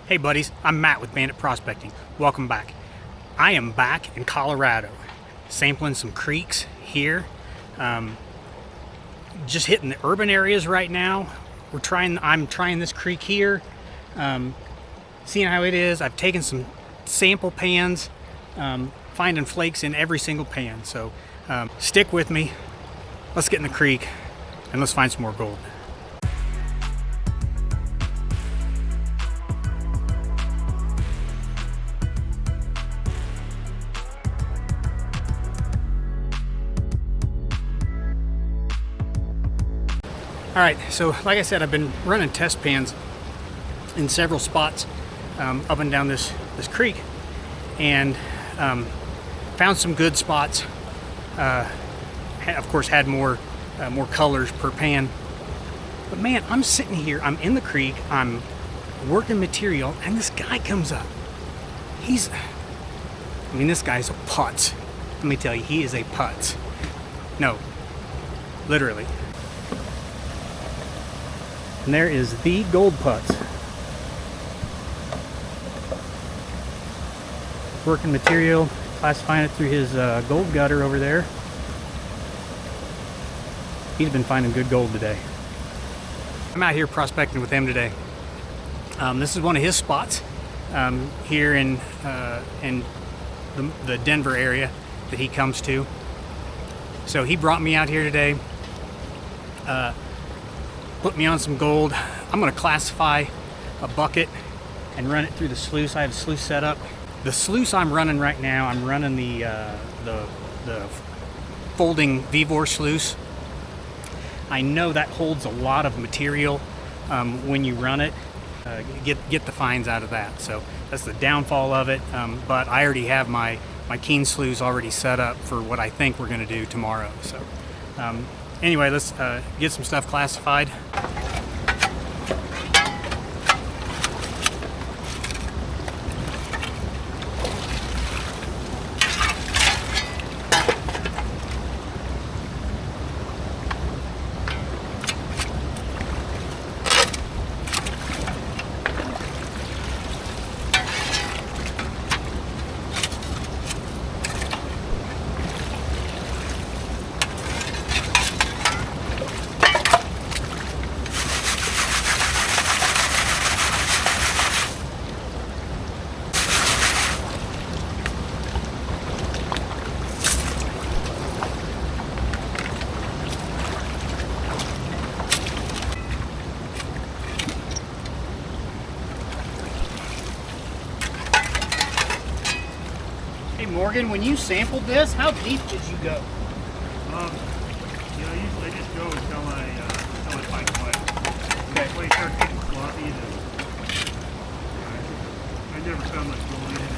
Hey buddies, I'm Matt with Bandit Prospecting. Welcome back. I am back in Colorado, sampling some creeks here. Just hitting the urban areas right now. I'm trying this creek here, seeing how it is. I've taken some sample pans, finding flakes in every single pan. So stick with me. Let's get in the creek and let's find some more gold. All right, so like I said, I've been running test pans in several spots up and down this creek, and found some good spots. Of course, had more colors per pan. But man, I'm sitting here, I'm in the creek, I'm working material, and this guy comes up. This guy's a putz. Let me tell you, he is a putz. No, literally. And there is the gold putz. Working material, classifying it through his gold gutter over there. He's been finding good gold today. I'm out here prospecting with him today. This is one of his spots here in the Denver area that he comes to. So he brought me out here today. Put me on some gold. I'm going to classify a bucket and run it through the sluice. I have a sluice set up. The sluice I'm running right now, I'm running the folding Vivor sluice. I know that holds a lot of material when you run it. Get the fines out of that. So that's the downfall of it. But I already have my Keen sluice already set up for what I think we're going to do tomorrow. So. Anyway, let's get some stuff classified. Morgan, when you sampled this, how deep did you go? Usually I just go until I find clay. Okay. When it starts getting sloppy, then I never found much gold in it.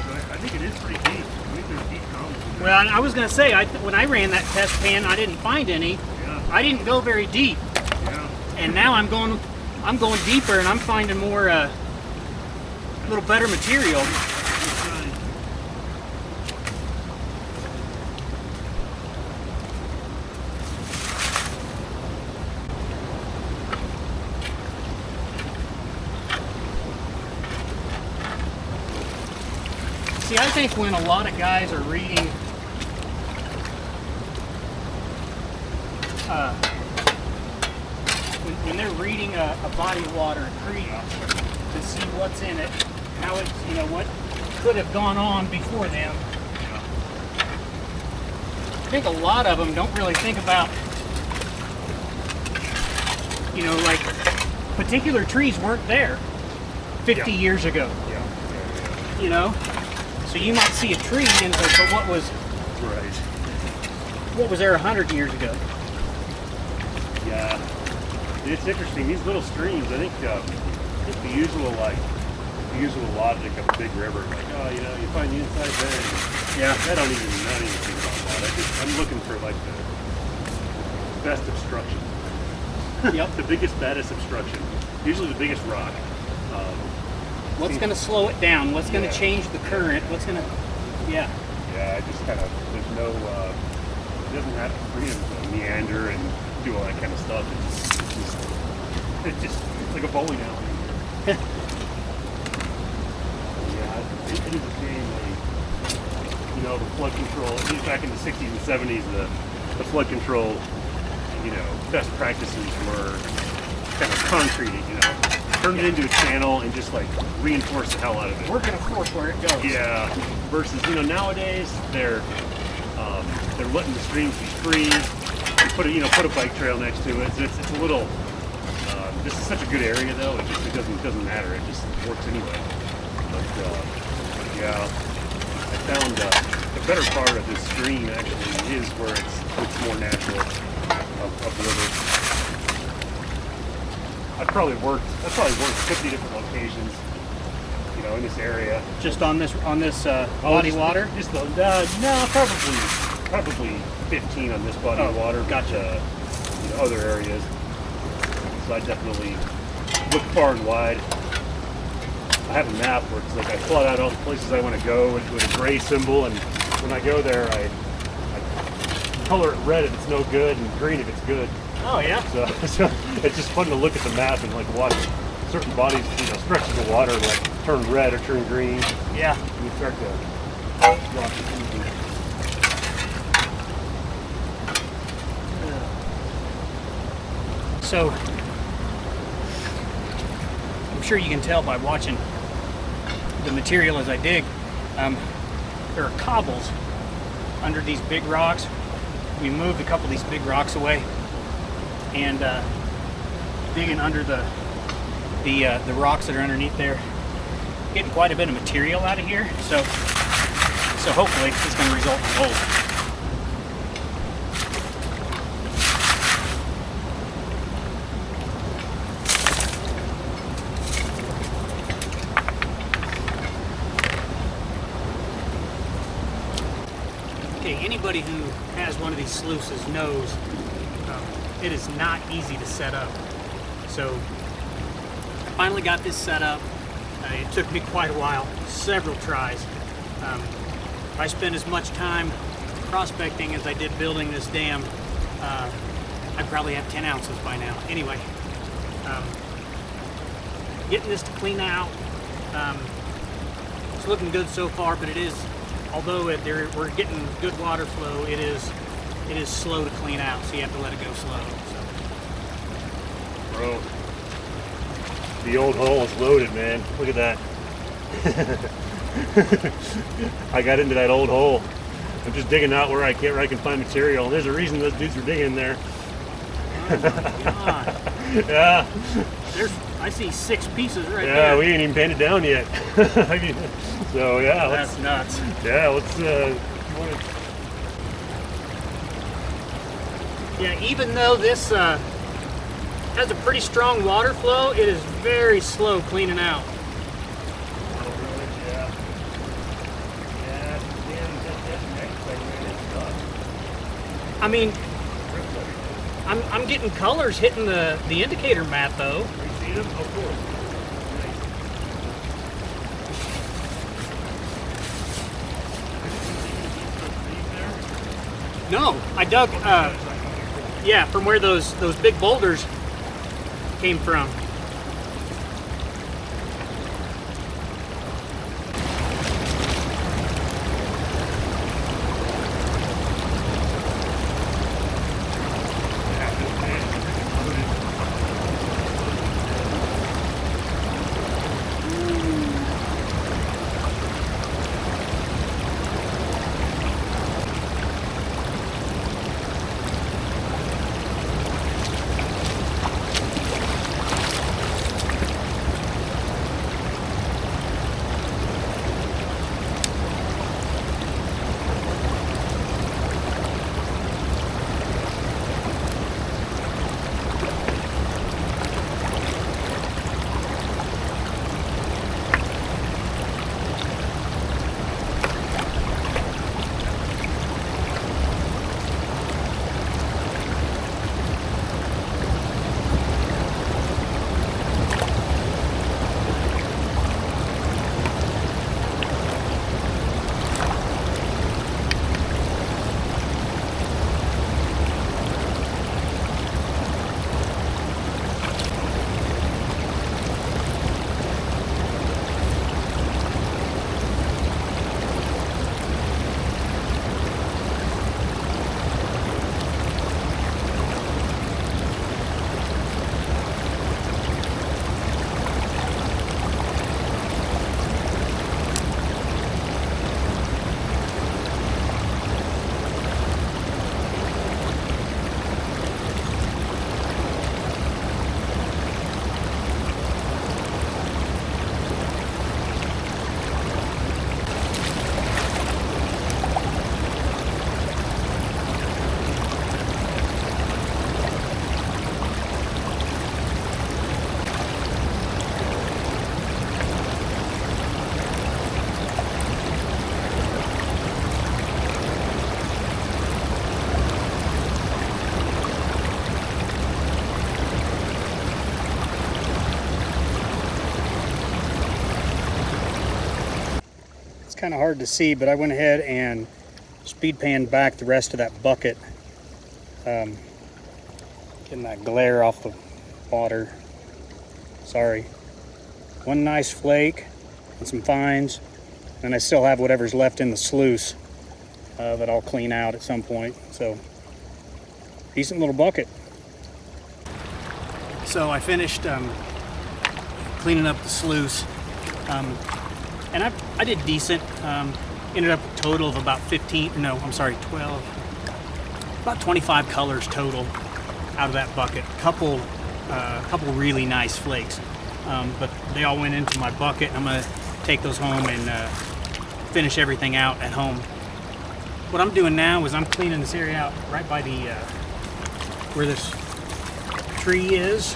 So I think it is pretty deep. I think there's deep columns. Well, I was going to say, when I ran that test pan, I didn't find any. Yeah. I didn't go very deep. Yeah. And now I'm going deeper, and I'm finding more, a little better material. See, I think when a lot of guys are reading when they're reading a body of water, a creek, to see what's in it, how it's, what could have gone on before them. I think a lot of them don't really think about, like particular trees weren't there 50 years ago. So you might see a tree and say, but what was there 100 years ago? Yeah, it's interesting. These little streams, I think the usual logic of a big river, like, you find the inside bend. Yeah. I don't even think about that. I'm looking for like the best obstruction. Yep. The biggest, baddest obstruction. Usually the biggest rock. What's going to slow it down? What's going to change the current? What's going to, Yeah, I just kind of, there's no, it doesn't have freedom to meander and do all that kind of stuff. It's like a bowling alley. Yeah, it is a shame. You know, the flood control. Back in the 60s and 70s, the flood control, you know, best practices were kind of concreted. You know, turn it into a channel and just like reinforce the hell out of it. We're gonna force where it goes. Yeah. Versus, you know, nowadays they're letting the streams be free. You put a bike trail next to it. It's a little. This is such a good area though. It doesn't matter. It just works anyway. But yeah, I found the better part of this stream actually is where it's more natural up river. I've probably worked 50 different locations, you know, in this area. Just on this body water? Just no, probably 15 on this body of water. Gotcha. You know, other areas. So I definitely look far and wide. I have a map where it's like I plot out all the places I want to go with a gray symbol, and when I go there, I color it red if it's no good and green if it's good. Oh yeah. So it's just fun to look at the map and like watch certain bodies, you know, stretches of water like turn red or turn green. Yeah. And you start to watch it. So I'm sure you can tell by watching the material as I dig. There are cobbles under these big rocks. We moved a couple of these big rocks away, and digging under the rocks that are underneath there, getting quite a bit of material out of here. So hopefully it's going to result in gold. Anybody who has one of these sluices knows it is not easy to set up. So I finally got this set up. It took me quite a while, several tries. If I spent as much time prospecting as I did building this dam, I probably have 10 ounces by now. Anyway, getting this to clean out, it's looking good so far, but it is, although we're getting good water flow, it is slow to clean out, so you have to let it go slow. So. Bro, the old hole is loaded, man. Look at that. I got into that old hole. I'm just digging out where I can find material. There's a reason those dudes were digging in there. Oh my God. Yeah. I see 6 pieces right there. Yeah, we ain't even painted down yet. So yeah, that's nuts. Yeah, let's. Yeah, even though this has a pretty strong water flow, it is very slow cleaning out. I mean, I'm getting colors hitting the indicator map though. You see them? Of course. No, I dug, yeah, from where those big boulders came from. kind of hard to see, but I went ahead and speed panned back the rest of that bucket. Getting that glare off the water. Sorry. One nice flake and some fines. And I still have whatever's left in the sluice that I'll clean out at some point. So, decent little bucket. So I finished cleaning up the sluice. And I did decent. Ended up with a total of about 12, about 25 colors total out of that bucket. Couple really nice flakes, but they all went into my bucket. I'm gonna take those home and finish everything out at home. What I'm doing now is I'm cleaning this area out right by the where this tree is.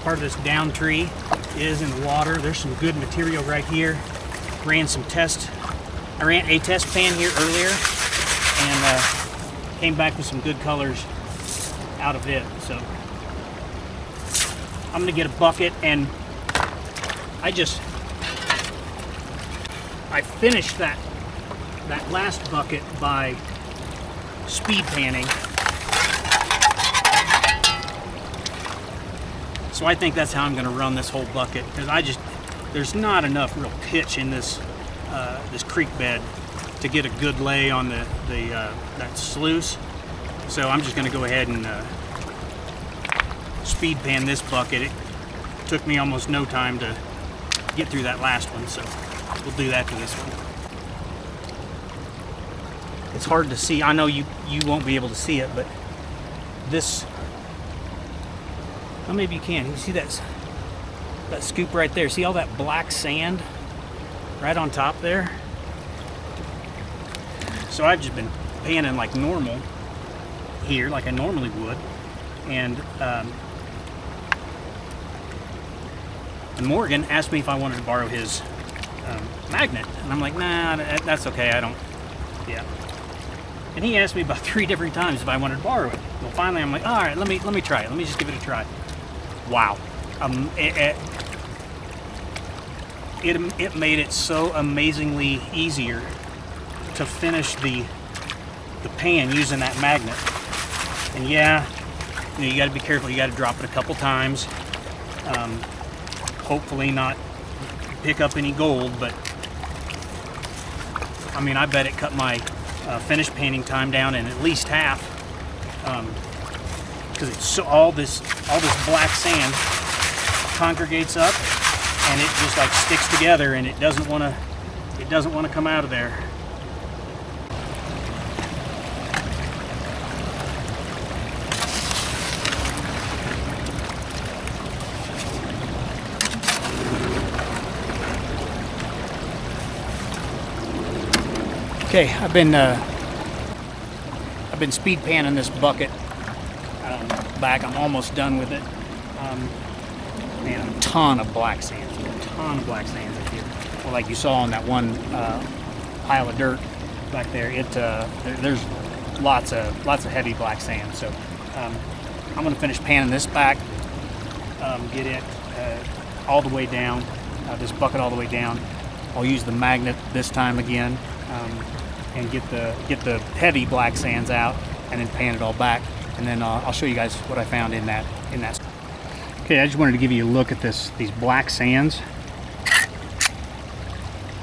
Part of this down tree is in the water. There's some good material right here. I ran a test pan here earlier and came back with some good colors out of it. So I'm gonna get a bucket, and I finished that last bucket by speed panning. So I think that's how I'm gonna run this whole bucket, because there's not enough real pitch in this this creek bed to get a good lay on that sluice. So I'm just going to go ahead and speed pan this bucket. It took me almost no time to get through that last one, so we'll do that to this one. It's hard to see. I know you won't be able to see it, but this, well, maybe you can. You see that scoop right there? See all that black sand right on top there? So I've just been panning like normal here, like I normally would, and Morgan asked me if I wanted to borrow his magnet, and I'm like, nah, that's okay, yeah. And he asked me about 3 different times if I wanted to borrow it. Well, finally I'm like, all right, let me try it. Let me just give it a try. Wow. It made it so amazingly easier to finish the pan using that magnet. And yeah, you got to be careful. You got to drop it a couple times. Hopefully not pick up any gold, but I mean, I bet it cut my finish painting time down in at least half, because it's so all this black sand congregates up, and it just like sticks together, and it doesn't want to come out of there. Okay, I've been speed panning this bucket back. I'm almost done with it. Man, a ton of black sands up here. Well, like you saw on that one pile of dirt back there, there's lots of heavy black sand. So I'm going to finish panning this back, get it all the way down, this bucket all the way down. I'll use the magnet this time again. And get the heavy black sands out, and then pan it all back, and then I'll show you guys what I found in that. Okay, I just wanted to give you a look at these black sands.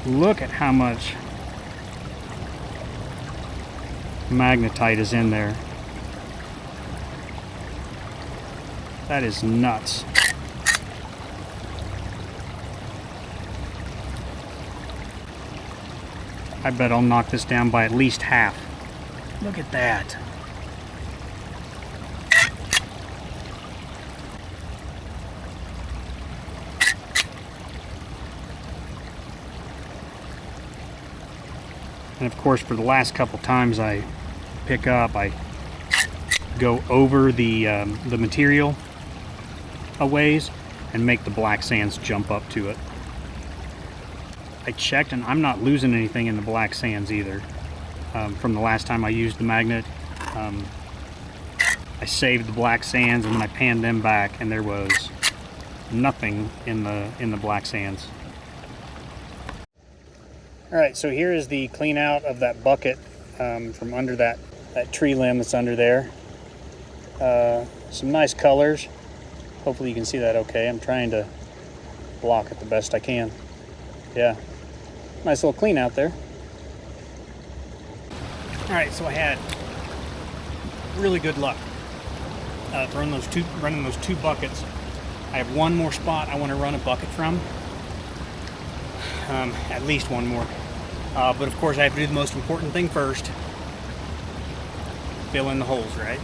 Look at how much magnetite is in there. That is nuts. I bet I'll knock this down by at least half. Look at that. And of course, for the last couple times I pick up, I go over the material a ways and make the black sands jump up to it. I checked, and I'm not losing anything in the black sands either. From the last time I used the magnet, I saved the black sands and then I panned them back, and there was nothing in the black sands. All right, so here is the clean out of that bucket from under that tree limb that's under there. Some nice colors. Hopefully you can see that okay. I'm trying to block it the best I can. Yeah, nice little clean out there. All right, so I had really good luck running those two buckets. I have one more spot I want to run a bucket from. At least one more. But of course I have to do the most important thing first. Fill in the holes, right?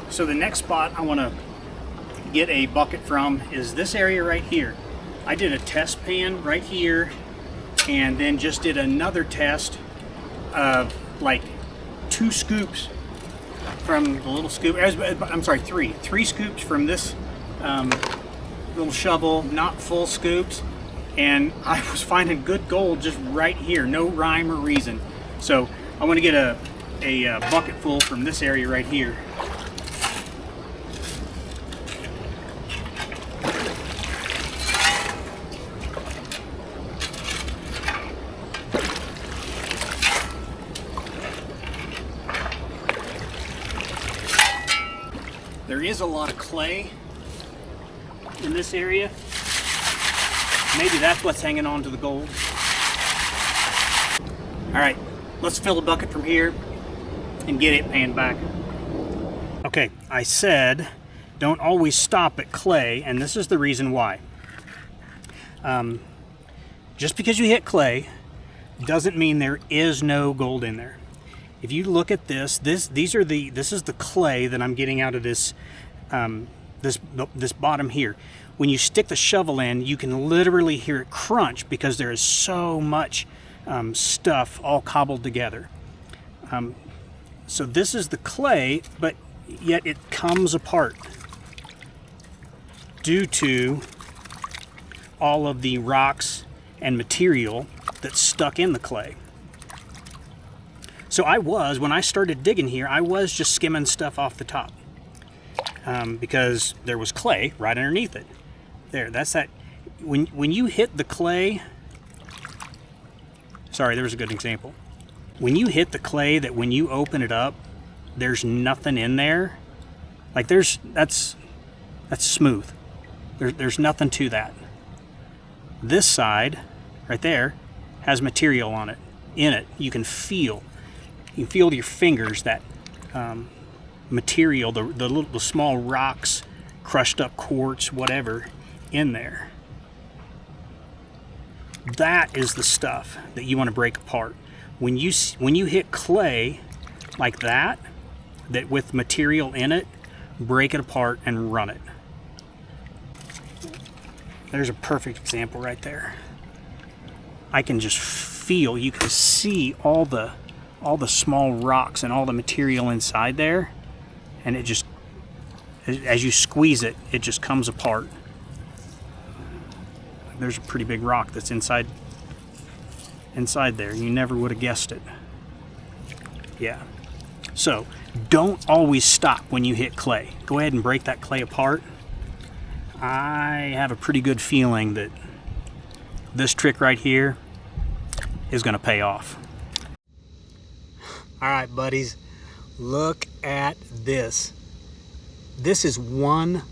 So the next spot I want to get a bucket from is this area right here. I did a test pan right here and then just did another test of like 2 scoops from the little scoop. I'm sorry, three scoops from this little shovel, not full scoops. And I was finding good gold just right here, no rhyme or reason. So I want to get a bucket full from this area right here. There is a lot of clay in this area. Maybe that's what's hanging on to the gold. All right, let's fill a bucket from here and get it panned back. Okay, I said don't always stop at clay, and this is the reason why. Just because you hit clay doesn't mean there is no gold in there. If you look at this is the clay that I'm getting out of this this bottom here. When you stick the shovel in, you can literally hear it crunch because there is so much stuff all cobbled together. So this is the clay, but yet it comes apart due to all of the rocks and material that's stuck in the clay. So when I started digging here, I was just skimming stuff off the top because there was clay right underneath it. There, that's that. When you hit the clay, sorry, there was a good example. When you hit the clay, that when you open it up, there's nothing in there. Like that's smooth. There's nothing to that. This side, right there, has material on it. In it, you can feel with your fingers that material, the small rocks, crushed up quartz, whatever, in there. That is the stuff that you want to break apart. When you hit clay like that with material in it, break it apart and run it. There's a perfect example right there. I can just feel, you can see all the small rocks and all the material inside there, and it just, as you squeeze it, it just comes apart. There's a pretty big rock that's inside there. You never would have guessed it. Yeah. So don't always stop when you hit clay. Go ahead and break that clay apart. I have a pretty good feeling that this trick right here is going to pay off. All right, buddies, look at this. This is one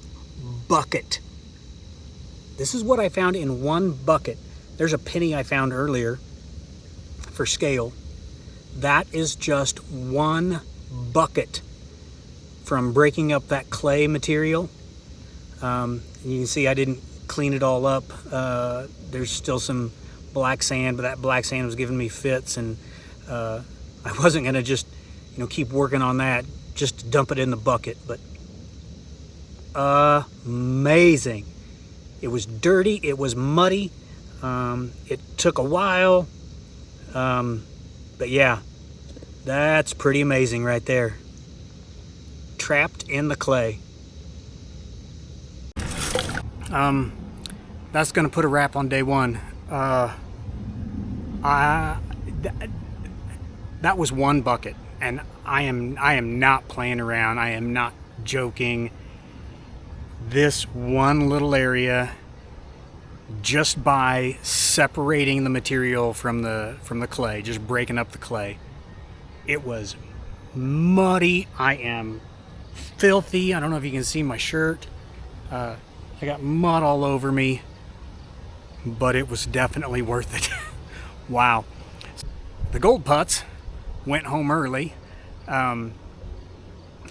bucket. This is what I found in one bucket. There's a penny I found earlier for scale. That is just one bucket from breaking up that clay material. You can see I didn't clean it all up. There's still some black sand, but that black sand was giving me fits, and I wasn't gonna just keep working on that, just dump it in the bucket. But amazing. It was dirty, it was muddy, It took a while, but yeah, that's pretty amazing right there. Trapped in the clay. That's gonna put a wrap on day one. That was one bucket, and I am not playing around. I am not joking. This one little area, just by separating the material from the clay, just breaking up the clay, it was muddy. I am filthy. I don't know if you can see my shirt. I got mud all over me, but it was definitely worth it. Wow. The gold putz went home early.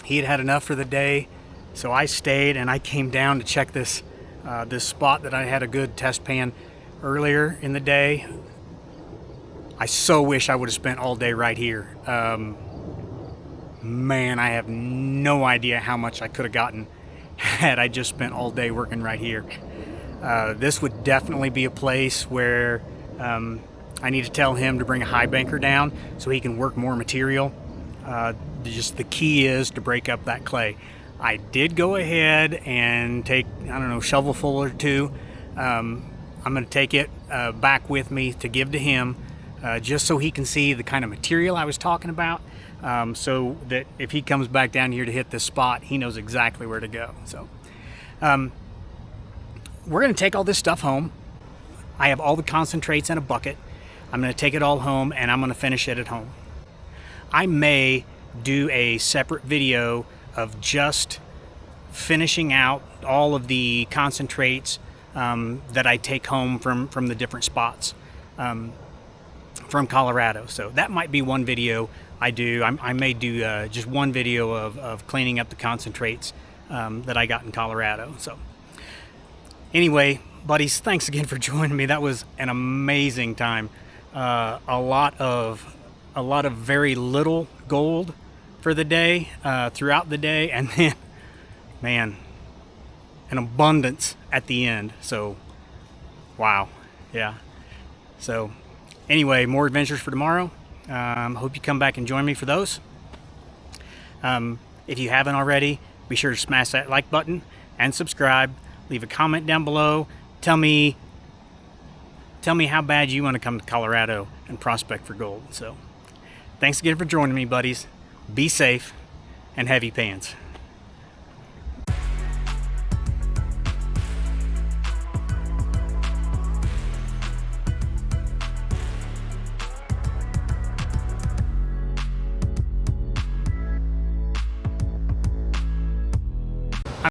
He had had enough for the day, so I stayed and I came down to check this spot that I had a good test pan earlier in the day. I so wish I would have spent all day right here. Man, I have no idea how much I could have gotten had I just spent all day working right here. This would definitely be a place where I need to tell him to bring a high banker down so he can work more material. Just the key is to break up that clay. I did go ahead and take, I don't know, shovelful or two. I'm going to take it back with me to give to him, just so he can see the kind of material I was talking about, so that if he comes back down here to hit this spot, he knows exactly where to go. So we're going to take all this stuff home. I have all the concentrates in a bucket. I'm going to take it all home and I'm going to finish it at home. I may do a separate video of just finishing out all of the concentrates that I take home from the different spots from Colorado. So that might be one video I do. I may do just one video of cleaning up the concentrates that I got in Colorado. So anyway, buddies, thanks again for joining me. That was an amazing time. A lot of very little gold for the day, throughout the day, and then, man, an abundance at the end. So, wow, yeah. So, anyway, more adventures for tomorrow. Hope you come back and join me for those. If you haven't already, be sure to smash that like button and subscribe. Leave a comment down below. Tell me how bad you want to come to Colorado and prospect for gold. So, thanks again for joining me, buddies. Be safe and heavy pants.